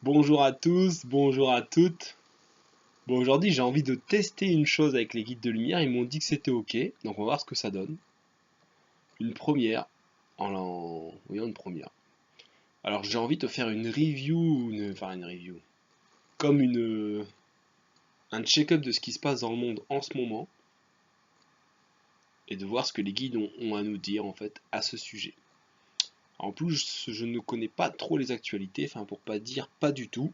Bonjour à tous, bonjour à toutes. Bon, aujourd'hui, j'ai envie de tester une chose avec les guides de lumière. Ils m'ont dit que c'était OK, donc on va voir ce que ça donne. Une première. Voyons une première. Alors, j'ai envie de te faire une review, enfin une review, comme un check-up de ce qui se passe dans le monde en ce moment et de voir ce que les guides ont à nous dire en fait à ce sujet. En plus, je ne connais pas trop les actualités, enfin pour pas dire pas du tout.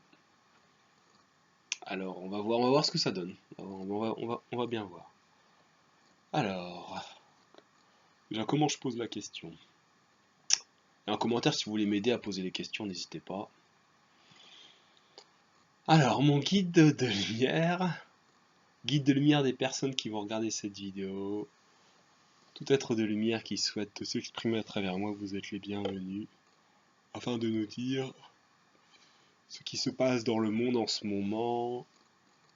Alors, on va voir ce que ça donne. On va bien voir. Alors, déjà, comment je pose la question? Et en commentaire, si vous voulez m'aider à poser les questions, n'hésitez pas. Alors, mon guide de lumière des personnes qui vont regarder cette vidéo. Tout être de lumière qui souhaite s'exprimer à travers moi, vous êtes les bienvenus. Afin de nous dire ce qui se passe dans le monde en ce moment.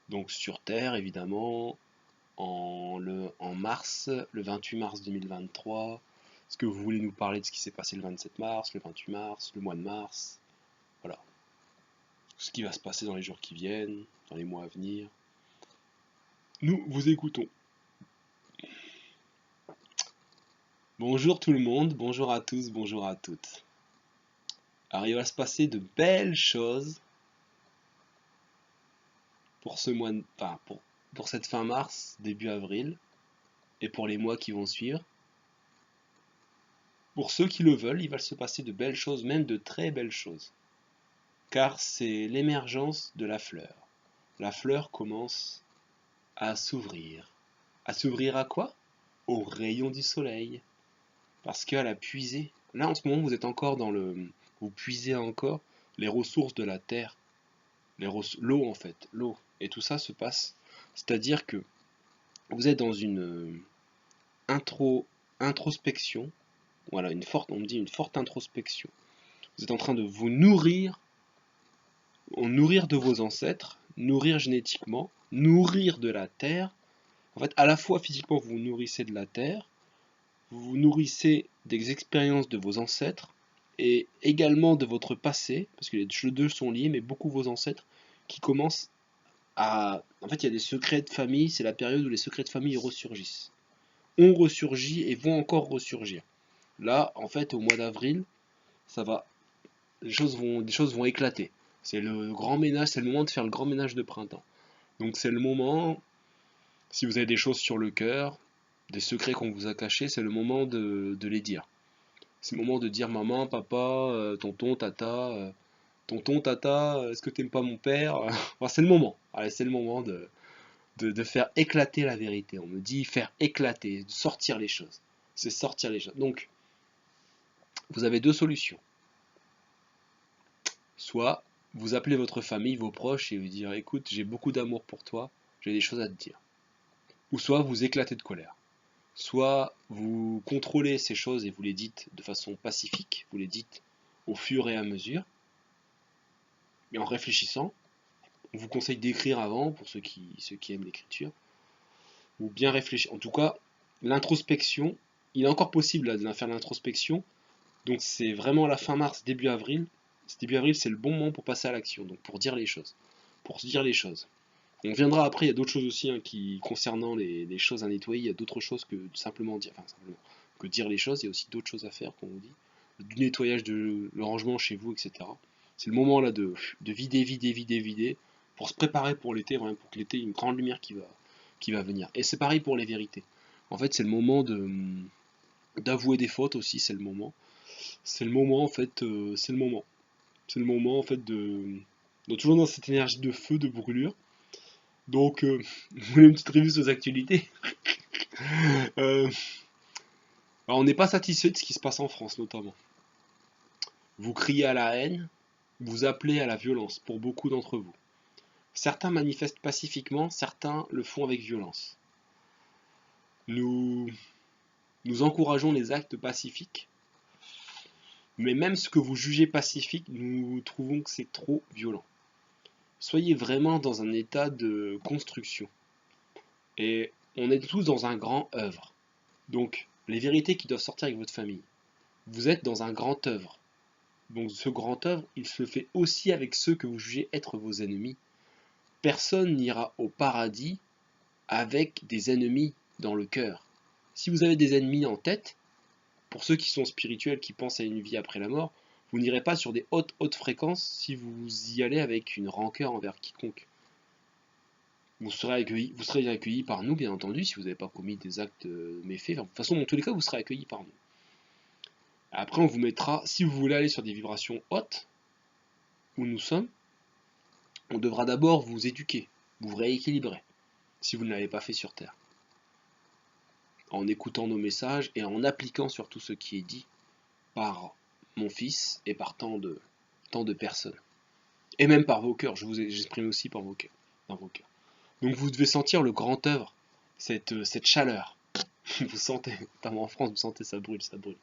Donc sur Terre, évidemment, en mars, le 28 mars 2023. Est-ce que vous voulez nous parler de ce qui s'est passé le 27 mars, le 28 mars, le mois de mars? Voilà. Ce qui va se passer dans les jours qui viennent, dans les mois à venir. Nous vous écoutons. Bonjour tout le monde, bonjour à tous, bonjour à toutes. Alors il va se passer de belles choses pour ce mois, enfin pour cette fin mars, début avril, et pour les mois qui vont suivre. Pour ceux qui le veulent, il va se passer de belles choses, même de très belles choses. Car c'est l'émergence de la fleur. La fleur commence à s'ouvrir. À s'ouvrir à quoi? Aux rayons du soleil. Parce qu'elle a puisé. Là, en ce moment, vous êtes encore dans le. Vous puisez encore les ressources de la terre. L'eau, en fait. L'eau. Et tout ça se passe. C'est-à-dire que vous êtes dans une introspection. Voilà, on me dit une forte introspection. Vous êtes en train de vous nourrir de vos ancêtres, nourrir génétiquement, nourrir de la terre. En fait, à la fois physiquement, vous vous nourrissez de la terre, vous vous nourrissez des expériences de vos ancêtres et également de votre passé, parce que les deux sont liés, mais beaucoup vos ancêtres qui commencent à... En fait, il y a des secrets de famille, c'est la période où les secrets de famille ressurgissent. Ont ressurgi et vont encore ressurgir. Là, en fait, au mois d'avril, ça va, des choses vont éclater. C'est le grand ménage, c'est le moment de faire le grand ménage de printemps. Donc c'est le moment, si vous avez des choses sur le cœur, des secrets qu'on vous a cachés, c'est le moment de les dire. C'est le moment de dire maman, papa, tonton, tata, est-ce que t'aimes pas mon père? Enfin, c'est le moment. Allez, c'est le moment de faire éclater la vérité. On me dit faire éclater, sortir les choses. C'est sortir les choses. Donc, vous avez deux solutions. Soit vous appelez votre famille, vos proches et vous dire écoute, j'ai beaucoup d'amour pour toi, j'ai des choses à te dire. Ou soit vous éclatez de colère. Soit vous contrôlez ces choses et vous les dites de façon pacifique, vous les dites au fur et à mesure, et en réfléchissant. On vous conseille d'écrire avant pour ceux qui aiment l'écriture, ou bien réfléchir. En tout cas, l'introspection, il est encore possible là, de faire l'introspection, donc c'est vraiment à la fin mars, début avril. Début avril, c'est le bon moment pour passer à l'action, donc pour dire les choses. Pour se dire les choses. On viendra après, il y a d'autres choses aussi qui concernant les choses à nettoyer, il y a d'autres choses que simplement dire, enfin simplement que dire les choses, il y a aussi d'autres choses à faire, comme on dit. Du nettoyage, le rangement chez vous, etc. C'est le moment là de vider, vider, vider, vider, pour se préparer pour l'été, vraiment pour que l'été, il y ait une grande lumière qui va venir. Et c'est pareil pour les vérités. En fait, c'est le moment d'avouer des fautes aussi, c'est le moment. C'est le moment en fait, c'est le moment. C'est le moment en fait toujours dans cette énergie de feu, de brûlure. Donc, vous voulez une petite revue sur les actualités? Euh, alors, on n'est pas satisfait de ce qui se passe en France, notamment. Vous criez à la haine, vous appelez à la violence, pour beaucoup d'entre vous. Certains manifestent pacifiquement, certains le font avec violence. Nous, nous encourageons les actes pacifiques, mais même ce que vous jugez pacifique, nous trouvons que c'est trop violent. Soyez vraiment dans un état de construction. Et on est tous dans un grand œuvre. Donc, les vérités qui doivent sortir avec votre famille. Vous êtes dans un grand œuvre. Donc ce grand œuvre, il se fait aussi avec ceux que vous jugez être vos ennemis. Personne n'ira au paradis avec des ennemis dans le cœur. Si vous avez des ennemis en tête, pour ceux qui sont spirituels, qui pensent à une vie après la mort, vous n'irez pas sur des hautes fréquences si vous y allez avec une rancœur envers quiconque. Vous serez accueilli par nous, bien entendu, si vous n'avez pas commis des actes méfaits. Enfin, de toute façon, dans tous les cas, vous serez accueilli par nous. Après, on vous mettra, si vous voulez aller sur des vibrations hautes, où nous sommes, on devra d'abord vous éduquer, vous rééquilibrer, si vous ne l'avez pas fait sur Terre. En écoutant nos messages et en appliquant surtout ce qui est dit par mon fils et par tant de personnes. Et même par vos cœurs, j'exprime aussi par vos cœurs, dans vos cœurs. Donc vous devez sentir le grand œuvre, cette chaleur. Vous sentez, notamment en France, vous sentez ça brûle, ça brûle.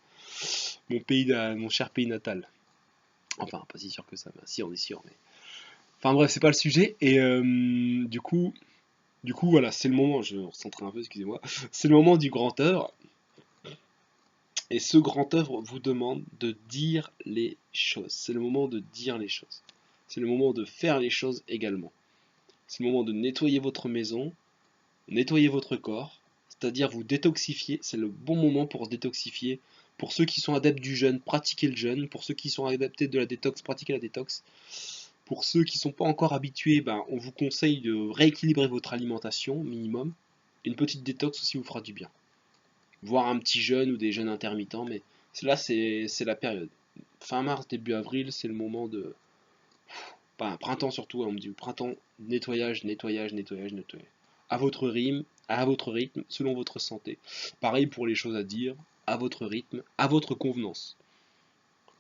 Mon cher pays natal. Enfin, pas si sûr que ça, si on est sûr, mais. Enfin bref, c'est pas le sujet. Et du coup voilà, c'est le moment, je recentrer un peu, excusez-moi. C'est le moment du grand œuvre. Et ce grand œuvre vous demande de dire les choses. C'est le moment de dire les choses. C'est le moment de faire les choses également. C'est le moment de nettoyer votre maison, nettoyer votre corps, c'est-à-dire vous détoxifier. C'est le bon moment pour se détoxifier. Pour ceux qui sont adeptes du jeûne, pratiquez le jeûne. Pour ceux qui sont adeptés de la détox, pratiquez la détox. Pour ceux qui ne sont pas encore habitués, on vous conseille de rééquilibrer votre alimentation minimum. Une petite détox aussi vous fera du bien. Voire un petit jeûne ou des jeûnes intermittents, mais là c'est la période. Fin mars, début avril, c'est le moment de. Enfin, printemps surtout, on me dit printemps, nettoyage, nettoyage, nettoyage, nettoyage. À votre rythme, selon votre santé. Pareil pour les choses à dire, à votre rythme, à votre convenance.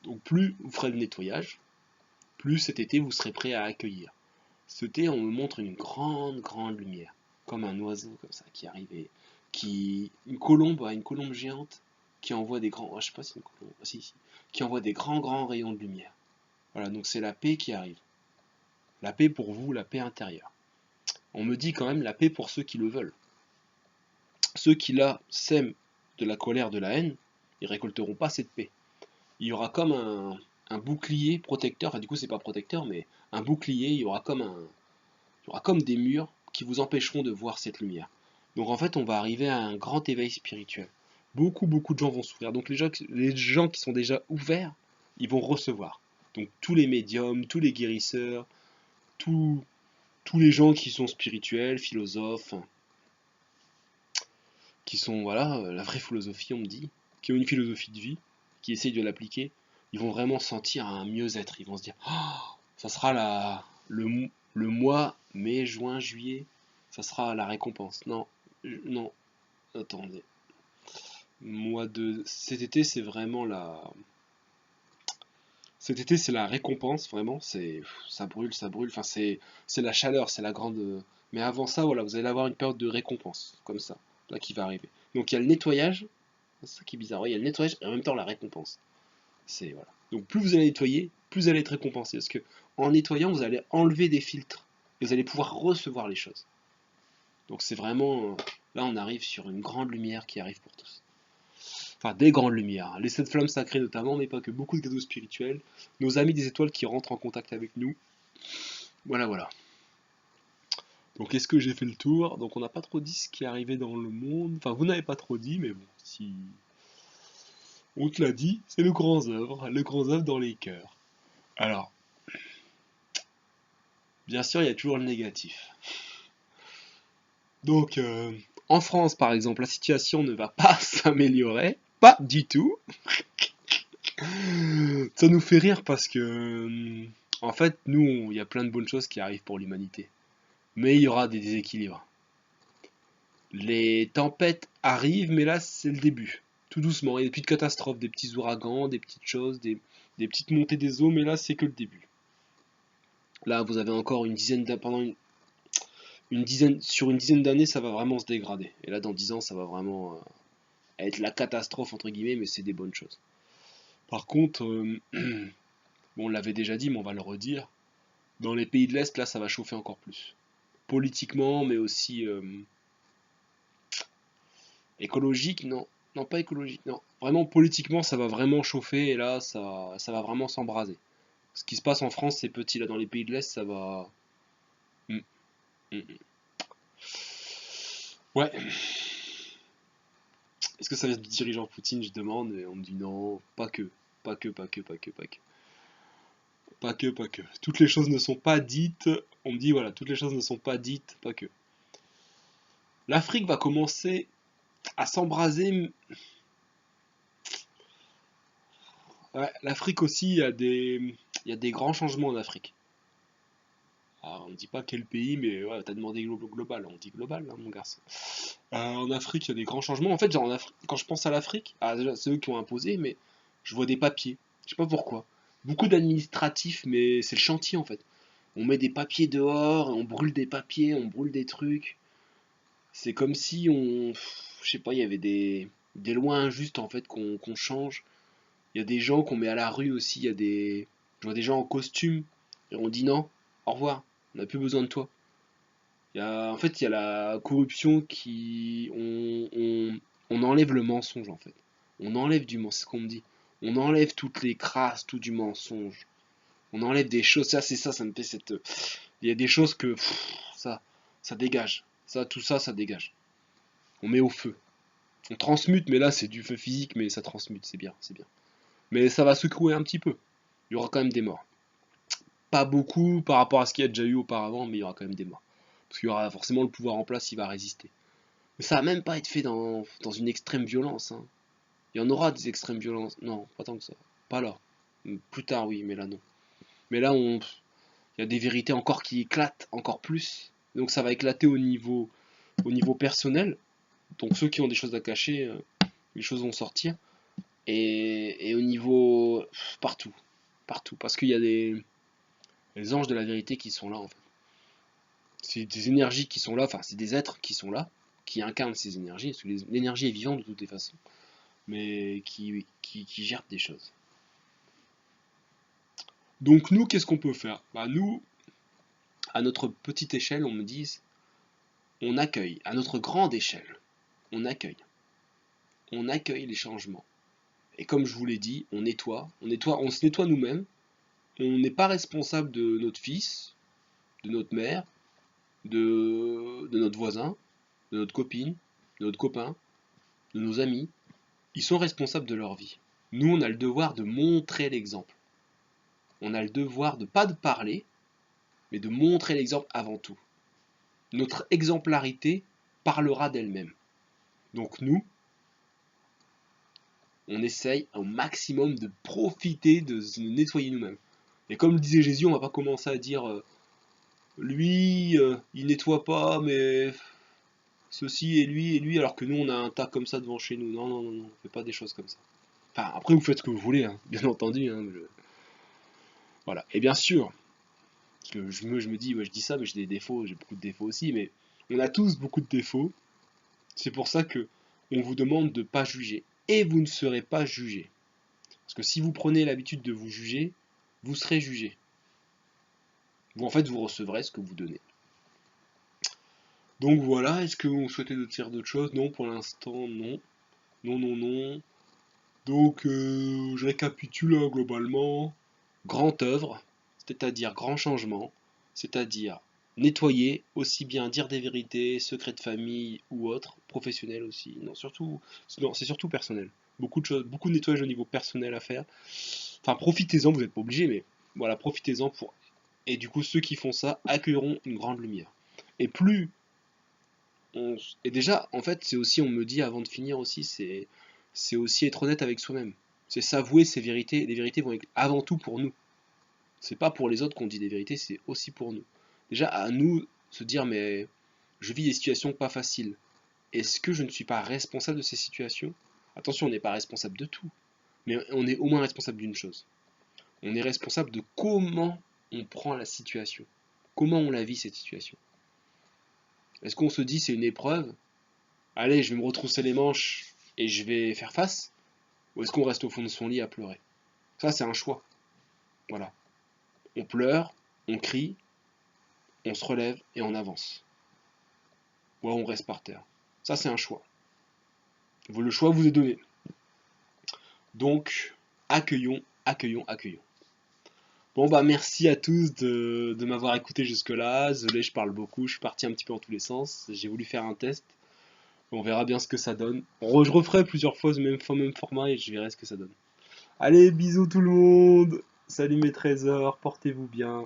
Donc plus vous ferez le nettoyage, plus cet été vous serez prêt à accueillir. Cet été, on me montre une grande lumière, comme un oiseau comme ça qui arrive une colombe géante qui envoie des grands, je sais pas si c'est une colombe, si, qui envoie des grands rayons de lumière. Voilà, donc c'est la paix qui arrive. La paix pour vous, la paix intérieure. On me dit quand même la paix pour ceux qui le veulent. Ceux qui là sèment de la colère, de la haine, ils récolteront pas cette paix. Il y aura comme un bouclier protecteur, enfin du coup c'est pas protecteur, mais un bouclier, il y aura comme des murs qui vous empêcheront de voir cette lumière. Donc en fait on va arriver à un grand éveil spirituel. Beaucoup de gens vont souffrir. Donc les gens qui sont déjà ouverts, ils vont recevoir. Donc tous les médiums, tous les guérisseurs, tous les gens qui sont spirituels, philosophes, qui sont, voilà, la vraie philosophie, on me dit, qui ont une philosophie de vie, qui essayent de l'appliquer, ils vont vraiment sentir un mieux-être. Ils vont se dire, oh, ça sera le mois mai, juin, juillet, ça sera la récompense. Non, non, attendez. Cet été, c'est vraiment Cet été, c'est la récompense, vraiment. Ça brûle, ça brûle. Enfin, c'est la chaleur, c'est la grande. Mais avant ça, voilà, vous allez avoir une période de récompense, comme ça, là, qui va arriver. Donc, il y a le nettoyage. C'est ça qui est bizarre. Ouais, il y a le nettoyage et en même temps la récompense. Voilà. Donc, plus vous allez nettoyer, plus vous allez être récompensé. Parce que en nettoyant, vous allez enlever des filtres et vous allez pouvoir recevoir les choses. Donc, c'est vraiment. Là, on arrive sur une grande lumière qui arrive pour tous. Enfin, des grandes lumières. Les 7 flammes sacrées notamment, mais pas que, beaucoup de cadeaux spirituels. Nos amis des étoiles qui rentrent en contact avec nous. Voilà, voilà. Donc est-ce que j'ai fait le tour? Donc on n'a pas trop dit ce qui est arrivé dans le monde. Enfin, vous n'avez pas trop dit, mais bon, si on te l'a dit, c'est le grand œuvre dans les cœurs. Alors, bien sûr, il y a toujours le négatif. Donc, en France, par exemple, la situation ne va pas s'améliorer. Pas du tout. Ça nous fait rire parce que, en fait, nous, il y a plein de bonnes choses qui arrivent pour l'humanité. Mais il y aura des déséquilibres. Les tempêtes arrivent, mais là, c'est le début. Tout doucement. Il y a des petites catastrophes, des petits ouragans, des petites choses, des petites montées des eaux, mais là, c'est que le début. Là, vous avez encore une dizaine sur une dizaine d'années, ça va vraiment se dégrader. Et là, dans 10 ans, ça va vraiment être la catastrophe, entre guillemets, mais c'est des bonnes choses. Par contre, bon, on l'avait déjà dit, mais on va le redire. Dans les pays de l'Est, là, ça va chauffer encore plus. Politiquement, mais aussi écologique, non. Non, pas écologique, non. vraiment politiquement, ça va vraiment chauffer et là, ça va vraiment s'embraser. Ce qui se passe en France, c'est petit. Là, dans les pays de l'Est, ça va. Mm, mm, mm. Ouais. Est-ce que ça vient du dirigeant Poutine, je demande, et on me dit non, pas que. Pas que, pas que, pas que, pas que. Pas que, pas que. Toutes les choses ne sont pas dites. On me dit voilà, toutes les choses ne sont pas dites, pas que. L'Afrique va commencer à s'embraser. Ouais, l'Afrique aussi, il y a des grands changements en Afrique. Alors, on ne dit pas quel pays, mais ouais, t'as demandé global, on dit global, hein, mon garçon. En Afrique, il y a des grands changements. En fait, genre quand je pense à l'Afrique, ah, déjà, c'est eux qui ont imposé, mais je vois des papiers. Je sais pas pourquoi. Beaucoup d'administratifs, mais c'est le chantier en fait. On met des papiers dehors, on brûle des papiers, on brûle des trucs. C'est comme si je sais pas, il y avait des lois injustes en fait qu'on change. Il y a des gens qu'on met à la rue aussi. Je vois des gens en costume et on dit non, au revoir, on n'a plus besoin de toi. En fait, il y a la corruption on enlève le mensonge en fait. On enlève du mensonge, c'est ce qu'on me dit. On enlève toutes les crasses, tout du mensonge. On enlève des choses, ça c'est ça, ça me fait cette. Il y a des choses que ça dégage. Tout ça, ça dégage. On met au feu. On transmute, mais là c'est du feu physique, mais ça transmute, c'est bien, c'est bien. Mais ça va secouer un petit peu. Il y aura quand même des morts. Pas beaucoup par rapport à ce qu'il y a déjà eu auparavant, mais il y aura quand même des morts. Parce qu'il y aura forcément le pouvoir en place, il va résister. Mais ça va même pas être fait dans une extrême violence, hein. Il y en aura des extrêmes violences. Non, pas tant que ça. Pas là. Plus tard, oui, mais là, non. Mais là, il y a des vérités encore qui éclatent encore plus. Donc ça va éclater au niveau personnel. Donc ceux qui ont des choses à cacher, les choses vont sortir. Et au niveau partout. Partout. Parce qu'il y a les anges de la vérité qui sont là, en fait. C'est des énergies qui sont là, enfin, c'est des êtres qui sont là, qui incarnent ces énergies. Parce que l'énergie est vivante de toutes les façons. Mais qui gèrent des choses. Donc nous, qu'est-ce qu'on peut faire? Bah nous, à notre petite échelle, on me dit, on accueille. À notre grande échelle, on accueille. On accueille les changements. Et comme je vous l'ai dit, on se nettoie nous-mêmes. On n'est pas responsable de notre fils, de notre mère, de notre voisin, de notre copine, de notre copain, de nos amis. Ils sont responsables de leur vie. Nous, on a le devoir de montrer l'exemple. On a le devoir de pas de parler, mais de montrer l'exemple avant tout. Notre exemplarité parlera d'elle-même. Donc nous, on essaye au maximum de profiter, de se nettoyer nous-mêmes. Et comme le disait Jésus, on va pas commencer à dire lui, il nettoie pas, mais ceci et lui, alors que nous, on a un tas comme ça devant chez nous. Non, non, non, non, on fait pas des choses comme ça. Enfin, après, vous faites ce que vous voulez, hein, bien entendu. Hein, voilà. Et bien sûr, parce que je me dis, ouais, je dis ça, mais j'ai des défauts, j'ai beaucoup de défauts aussi, mais on a tous beaucoup de défauts. C'est pour ça que on vous demande de ne pas juger. Et vous ne serez pas jugé. Parce que si vous prenez l'habitude de vous juger, vous serez jugé. Vous, en fait, vous recevrez ce que vous donnez. Donc voilà, est-ce que vous souhaitez de dire d'autres choses? Non, pour l'instant, non. Non, non, non. Donc, je récapitule hein, globalement. Grande œuvre, c'est-à-dire grand changement, c'est-à-dire nettoyer, aussi bien dire des vérités, secrets de famille ou autres, professionnels aussi. Non, surtout, non, c'est surtout personnel. Beaucoup de choses, beaucoup de nettoyage au niveau personnel à faire. Enfin, profitez-en, vous n'êtes pas obligé, mais voilà, profitez-en pour. Et du coup, ceux qui font ça accueilleront une grande lumière. Et plus et déjà, en fait, c'est aussi, on me dit avant de finir aussi, c'est aussi être honnête avec soi-même. C'est s'avouer ses vérités. Les vérités vont être avant tout pour nous. C'est pas pour les autres qu'on dit des vérités, c'est aussi pour nous. Déjà, à nous se dire, mais je vis des situations pas faciles. Est-ce que je ne suis pas responsable de ces situations? Attention, on n'est pas responsable de tout. Mais on est au moins responsable d'une chose. On est responsable de comment on prend la situation. Comment on la vit cette situation. Est-ce qu'on se dit c'est une épreuve? Allez, je vais me retrousser les manches et je vais faire face? Ou est-ce qu'on reste au fond de son lit à pleurer? Ça, c'est un choix. Voilà. On pleure, on crie, on se relève et on avance. Ou alors on reste par terre. Ça, c'est un choix. Le choix vous est donné. Donc, accueillons, accueillons, accueillons. Bon bah merci à tous de m'avoir écouté jusque-là. Désolé, je parle beaucoup, je suis parti un petit peu en tous les sens. J'ai voulu faire un test. On verra bien ce que ça donne. Je referai plusieurs fois ce même format et je verrai ce que ça donne. Allez, bisous tout le monde. Salut mes trésors, portez-vous bien.